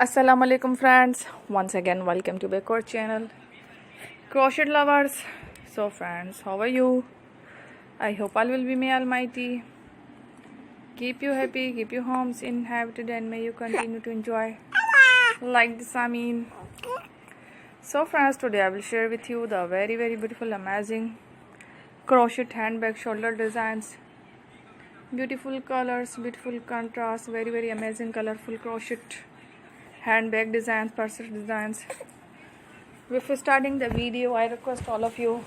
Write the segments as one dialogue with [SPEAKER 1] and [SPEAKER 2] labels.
[SPEAKER 1] Assalamu alaikum friends, once again welcome to back our channel crochet lovers. So friends, how are you? I hope all will be may almighty keep you happy, keep your homes inhabited, and may you continue to enjoy like this. So friends, today I will share with you the very beautiful amazing crochet handbag shoulder designs, beautiful colors, beautiful contrast, very amazing colorful crochet handbag designs, purse designs. Before starting the video, I request all of you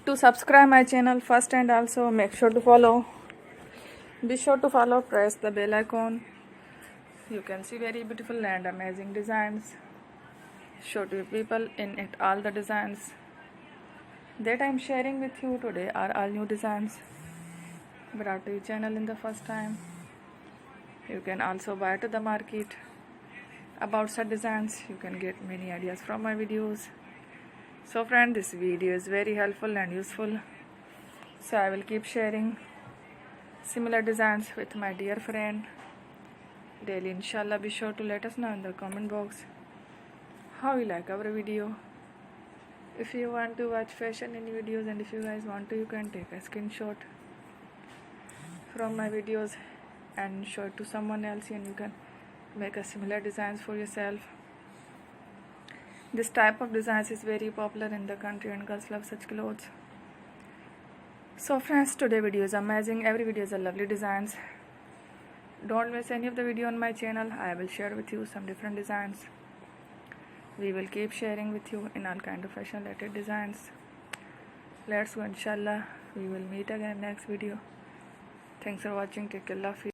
[SPEAKER 1] to subscribe my channel first, and also make sure to follow. Be sure to follow, press the bell icon. You can see very beautiful and amazing designs. Show to people in it all the designs that I am sharing with you today are all new designs brought to your channel in the first time. You can also buy to the market about such designs. You can get many ideas from my videos. So friend, this video is very helpful and useful, so I will keep sharing similar designs with my dear friend daily, inshallah. Be sure to let us know in the comment box how you like our video. If you want to watch fashion in videos, and if you guys want to, you can take a screenshot from my videos and show it to someone else, and you can make a similar designs for yourself. This type of designs is very popular in the country and girls love such clothes. So friends, today video is amazing. Every video is a lovely designs. Don't miss any of the video on my channel. I will share with you some different designs. We will keep sharing with you in all kind of fashion related designs. Let's go, inshallah. We will meet again next video. Thanks for watching. Take care. Love you.